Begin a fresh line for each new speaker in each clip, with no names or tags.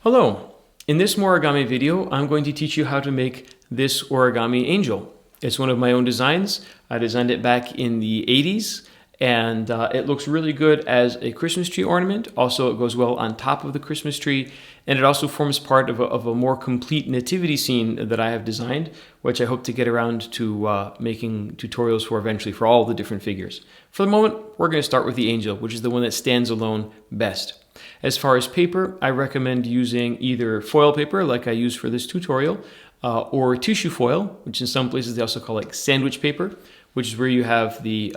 Hello! In this Morigami video, I'm going to teach you how to make this Origami Angel. It's one of my own designs. I designed it back in the 80s, and it looks really good as a Christmas tree ornament. Also, it goes well on top of the Christmas tree, and it also forms part of a more complete nativity scene that I have designed, which I hope to get around to making tutorials for eventually for all the different figures. For the moment, we're going to start with the angel, which is the one that stands alone best. As far as paper, I recommend using either foil paper, like I use for this tutorial, or tissue foil, which in some places they also call like sandwich paper, which is where you have the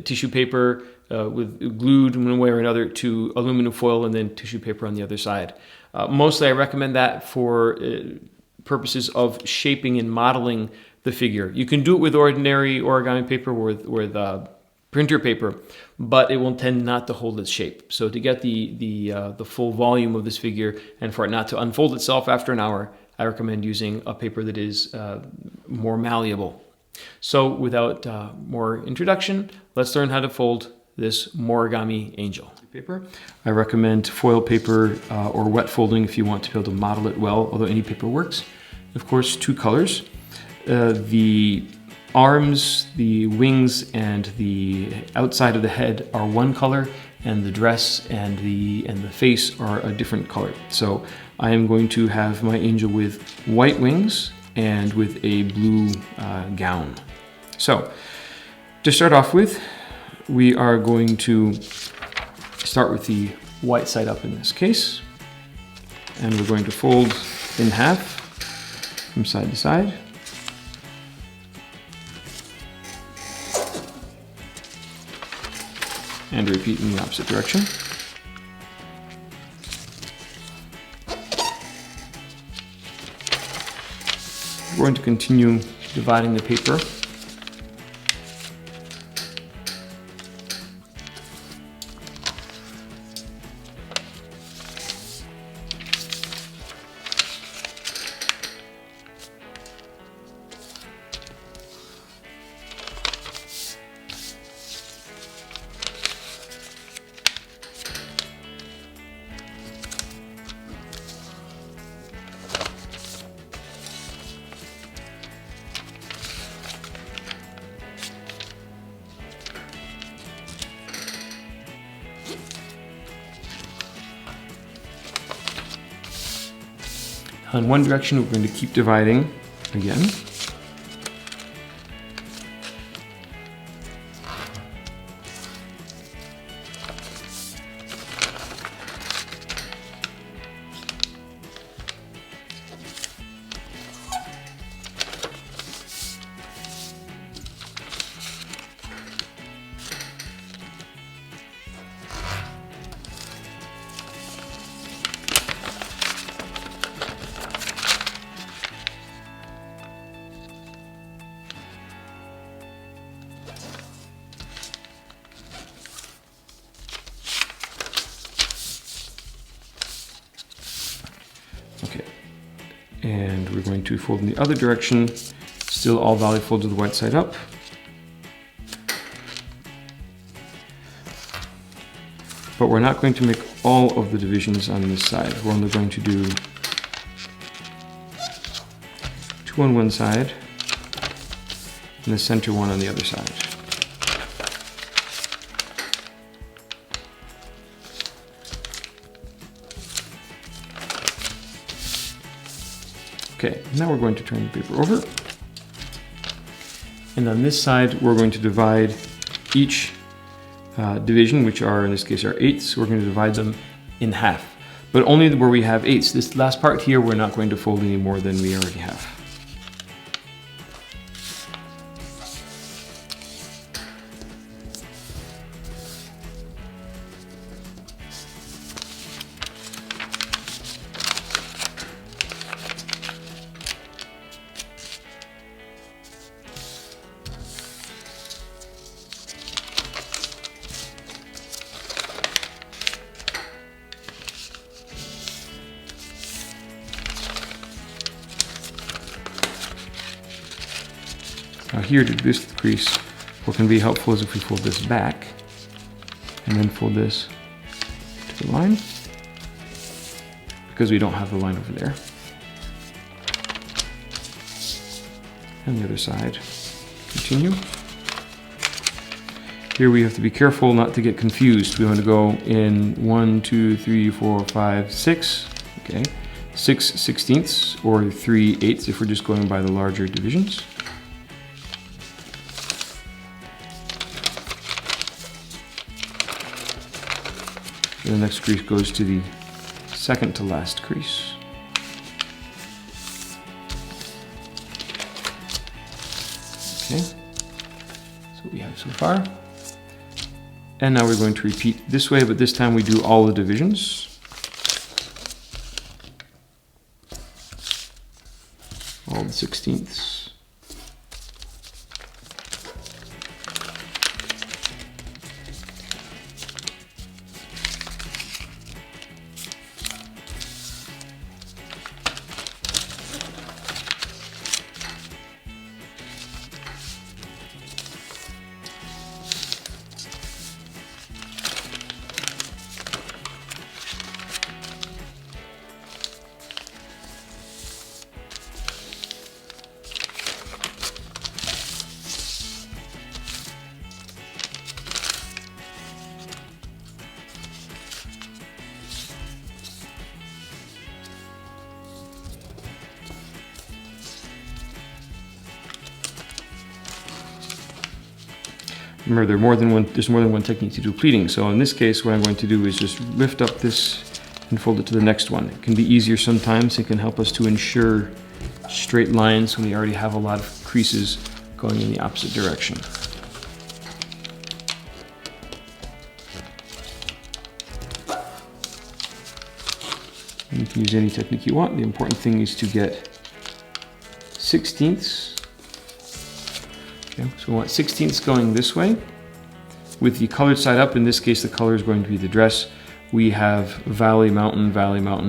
tissue paper with glued in one way or another to aluminum foil and then tissue paper on the other side. Mostly I recommend that for purposes of shaping and modeling the figure. You can do it with ordinary origami paper with printer paper, but it will tend not to hold its shape. So to get the full volume of this figure and for it not to unfold itself after an hour, I recommend using a paper that is more malleable. So without more introduction, let's learn how to fold this Morigami Angel. Paper. I recommend foil paper or wet folding if you want to be able to model it well, although any paper works. Of course, two colors. The arms, the wings, and the outside of the head are one color, and the dress and the face are a different color. So I am going to have my angel with white wings and with a blue gown. So to start off with, we are going to start with the white side up in this case, and we're going to fold in half from side to side. And repeat in the opposite direction. We're going to continue dividing the paper. In one direction, we're going to keep dividing again. Okay, and we're going to fold in the other direction, still all valley folds with the white side up. But we're not going to make all of the divisions on this side. We're only going to do two on one side and the center one on the other side. Okay, now we're going to turn the paper over. And on this side, we're going to divide each division, which are, in this case, are eighths. We're going to divide them in half, but only where we have eighths. This last part here, we're not going to fold any more than we already have. Now here to this crease, what can be helpful is if we fold this back and then fold this to the line. because we don't have the line over there. And the other side, continue. Here we have to be careful not to get confused. We want to go in 1, 2, 3, 4, 5, 6. Okay, 6/16 or 3/8 if we're just going by the larger divisions. And the next crease goes to the second to last crease. Okay, that's what we have so far. And now we're going to repeat this way, but this time we do all the divisions. All the 16ths. Remember, there's more than one technique to do pleating. So in this case, what I'm going to do is just lift up this and fold it to the next one. It can be easier sometimes. It can help us to ensure straight lines when we already have a lot of creases going in the opposite direction. You can use any technique you want. The important thing is to get 16ths. Okay, so we want 16ths going this way with the colored side up. In this case, the color is going to be the dress. We have valley, mountain,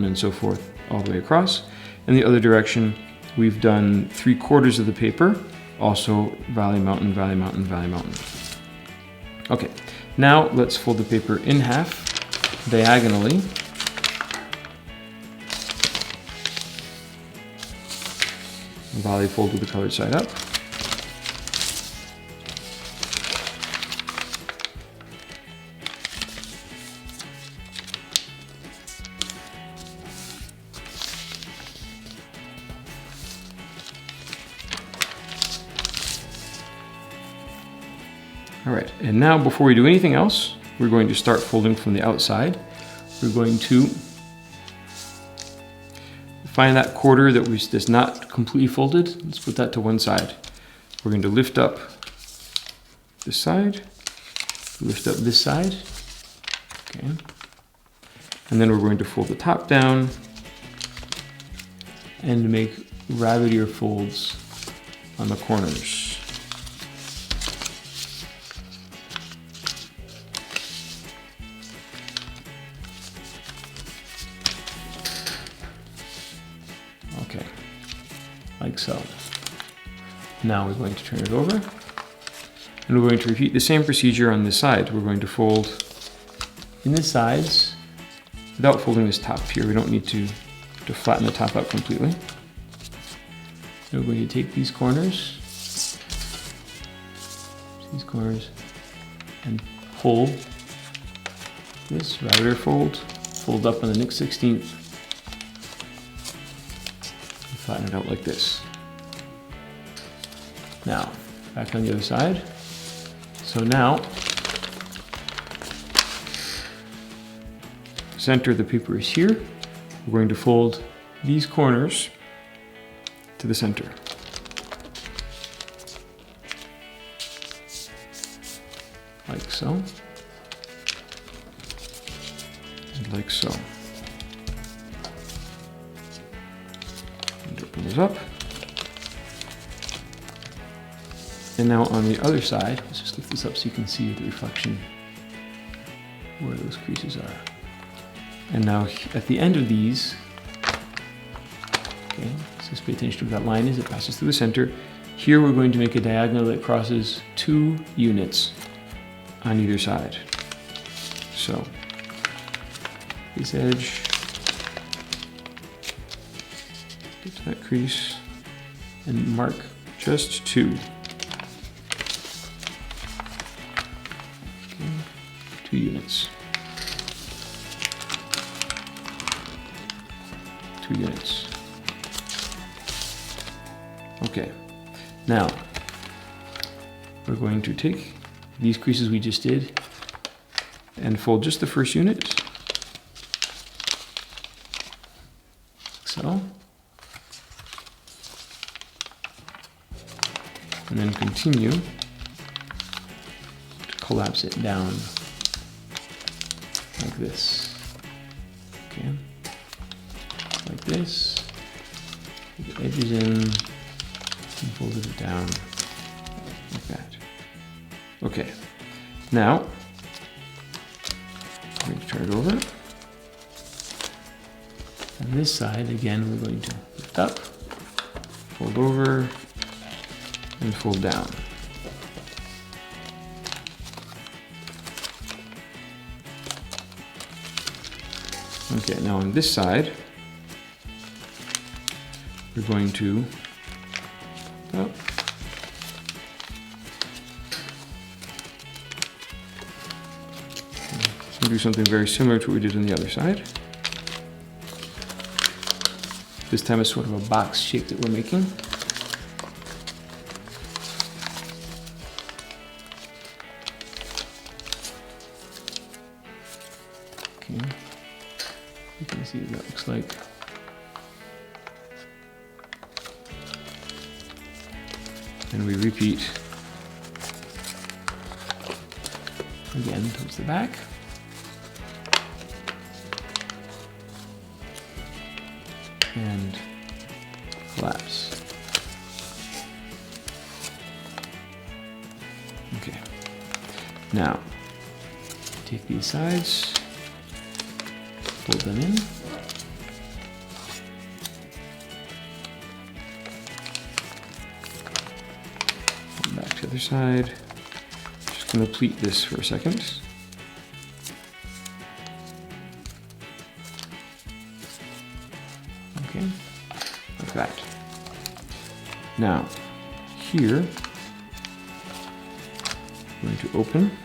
and so forth all the way across. In the other direction, we've done 3/4 of the paper, also valley, mountain. Okay, now let's fold the paper in half diagonally. Valley fold with the colored side up. All right, and now before we do anything else, we're going to start folding from the outside. We're going to find that quarter that's not completely folded. Let's put that to one side. We're going to lift up this side, lift up this side, okay. And then we're going to fold the top down and make rabbit ear folds on the corners. Okay, like so. Now we're going to turn it over, and we're going to repeat the same procedure on this side. We're going to fold in the sides without folding this top here. We don't need to flatten the top out completely. And we're going to take these corners, and pull this rabbit ear fold up on the next 16th, and flatten it out like this. Now, back on the other side. So now, center of the paper is here. We're going to fold these corners to the center. Like so. And like so. And open those up. And now on the other side, let's just lift this up so you can see the reflection where those creases are. And now at the end of these, okay, so just pay attention to where that line is, it passes through the center. Here we're going to make a diagonal that crosses 2 units on either side. So this edge get to that crease and mark just 2. Okay, 2 units. 2 units. Okay, now we're going to take these creases we just did and fold just the first unit, like so, and then continue to collapse it down like this. Okay, like this. Put the edges in and fold it down like that. Okay, now I'm going to turn it over. On this side, again, we're going to lift up, fold over, and fold down. Okay, now on this side, we're going to do something very similar to what we did on the other side. This time it's sort of a box shape that we're making. Okay, you can see what that looks like. And we repeat again towards the back. And collapse. Okay. Now, take these sides, fold them in. Fold back to the other side. Just going to pleat this for a second. Okay, like that. Now, here, I'm going to open.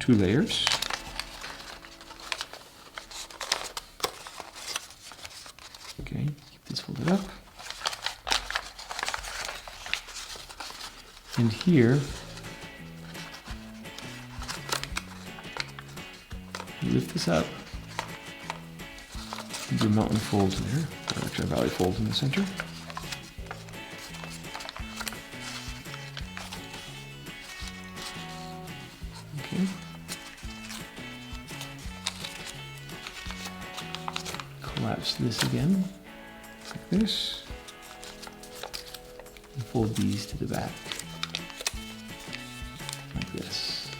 Two layers. Okay, keep this folded up. And here, lift this up, and do mountain folds there, or actually a valley fold in the center. Okay. Collapse this again, like this, and fold these to the back, like this.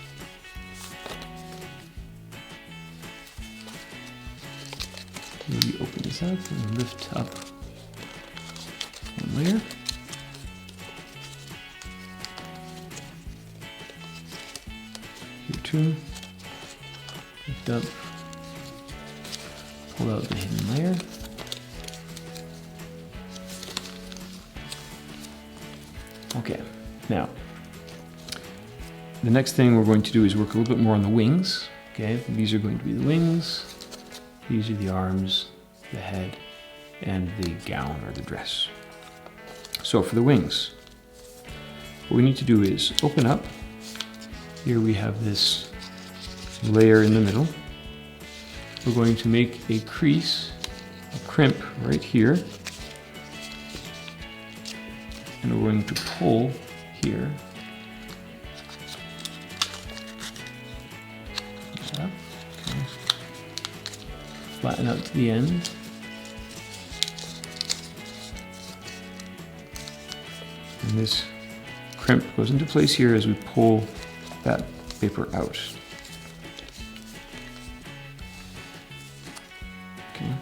Maybe open this up and lift up one layer. Here too. Lift up. Pull out the hidden layer. Okay, now the next thing we're going to do is work a little bit more on the wings. Okay, these are going to be the wings. These are the arms, the head, and the gown or the dress. So for the wings, what we need to do is open up. Here we have this layer in the middle. We're going to make a crease, a crimp right here. And we're going to pull here. Flatten out to the end. And this crimp goes into place here as we pull that paper out. Okay.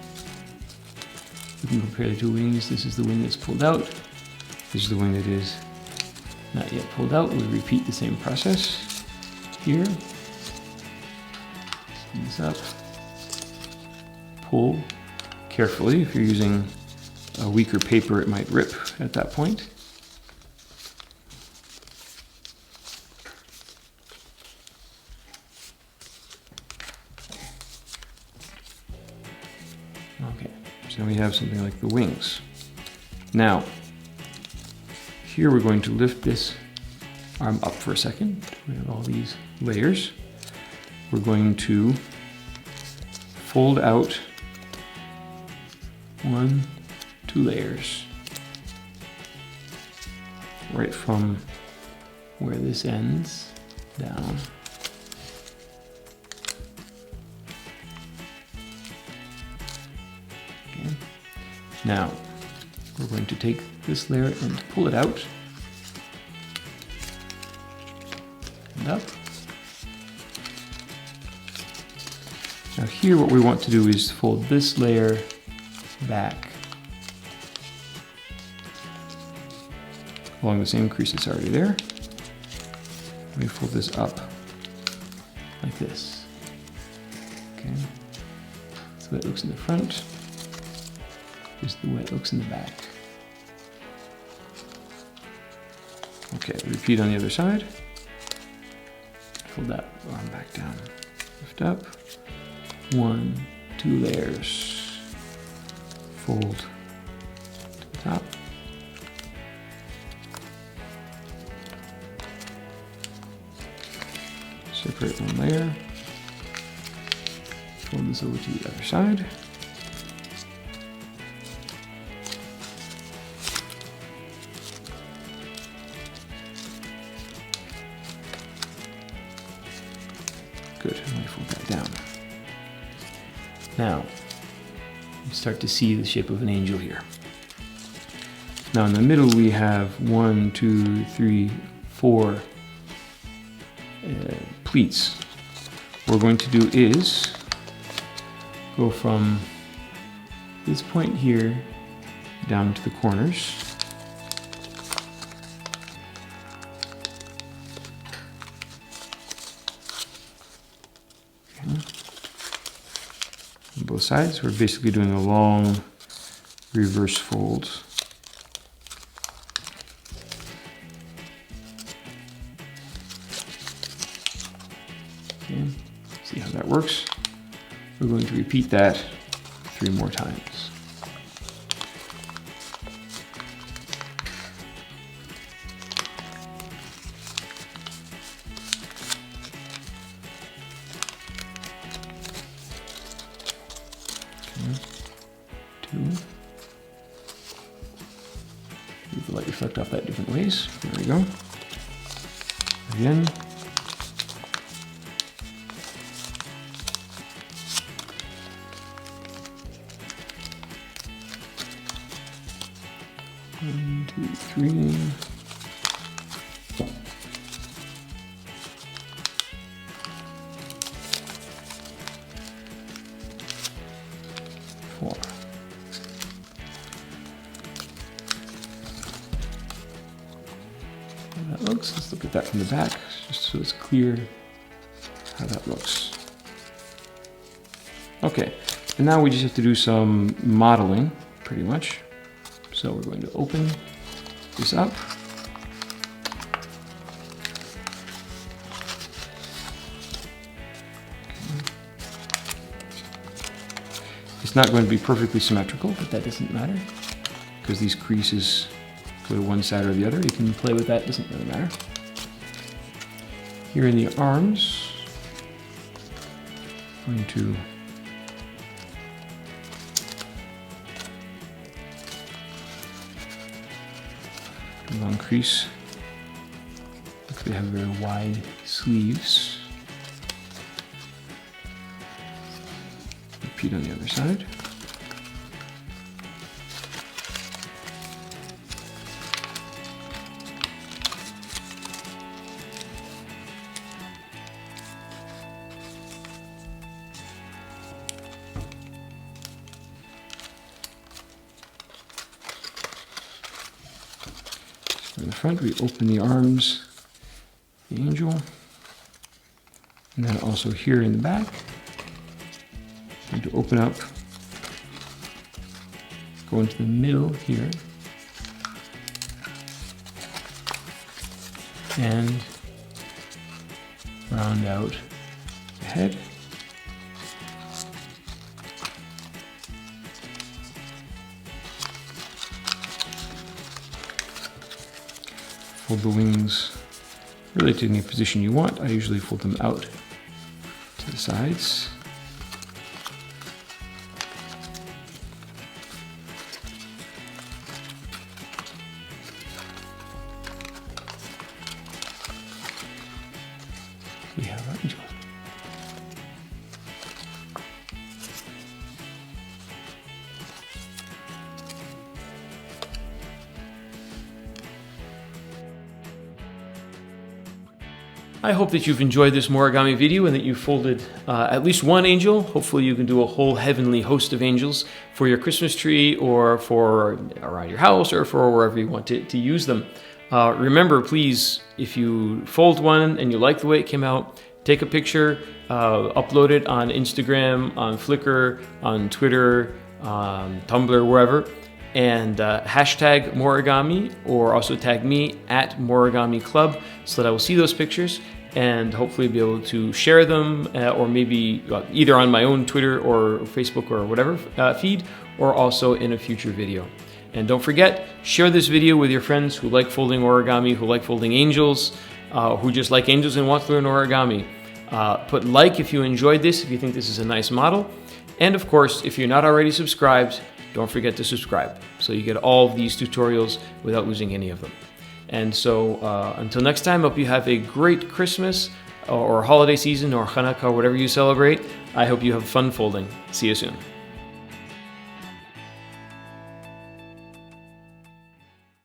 We can compare the two wings. This is the wing that's pulled out. This is the wing that is not yet pulled out. We repeat the same process here. Spin this up. pull carefully. If you're using a weaker paper, it might rip at that point. Okay, so now we have something like the wings. Now, here we're going to lift this arm up for a second. We have all these layers. We're going to fold out 1, 2 layers right from where this ends down. Okay. Now we're going to take this layer and pull it out and up. Now here what we want to do is fold this layer back along the same crease that's already there. We fold this up like this. Okay. So that looks in the front. Here's the way it looks in the back. Okay, repeat on the other side. Fold that arm back down. Lift up. 1, 2 layers. Fold to the top. Separate one layer. Fold this over to the other side. Good, and we fold that down. Now, you start to see the shape of an angel here. Now in the middle we have 1, 2, 3, 4 pleats. What we're going to do is go from this point here down to the corners. Okay. On both sides, we're basically doing a long reverse fold. Okay, see how that works? We're going to repeat that 3 more times. Okay. 2. Leave the light reflect off that different ways. There we go. Again. One, 2, 3. 4. How that looks. Let's look at that from the back, just so it's clear how that looks. Okay, and now we just have to do some modeling, pretty much. So we're going to open this up. Okay. It's not going to be perfectly symmetrical, but that doesn't matter because these creases go to one side or the other. You can play with that, it doesn't really matter. Here in the arms, I'm going to long crease. They have very wide sleeves. Repeat on the other side. In the front, we open the arms, the angel, and then also here in the back, I'm going to open up go into the middle here. And round out the head. Fold the wings really to any position you want. I usually fold them out to the sides. We have our angel. I hope that you've enjoyed this Morigami video and that you folded at least one angel. Hopefully you can do a whole heavenly host of angels for your Christmas tree or for around your house or for wherever you want to use them. Remember, please, if you fold one and you like the way it came out, take a picture, upload it on Instagram, on Flickr, on Twitter, Tumblr, wherever, and hashtag Morigami, or also tag me at Morigami Club so that I will see those pictures and hopefully be able to share them or maybe either on my own Twitter or Facebook or whatever feed, or also in a future video. And don't forget, share this video with your friends who like folding origami, who like folding angels, who just like angels and want to learn origami. Put like if you enjoyed this, if you think this is a nice model. And of course, if you're not already subscribed, don't forget to subscribe so you get all of these tutorials without losing any of them. And so until next time, I hope you have a great Christmas or holiday season or Hanukkah, whatever you celebrate. I hope you have fun folding. See you soon.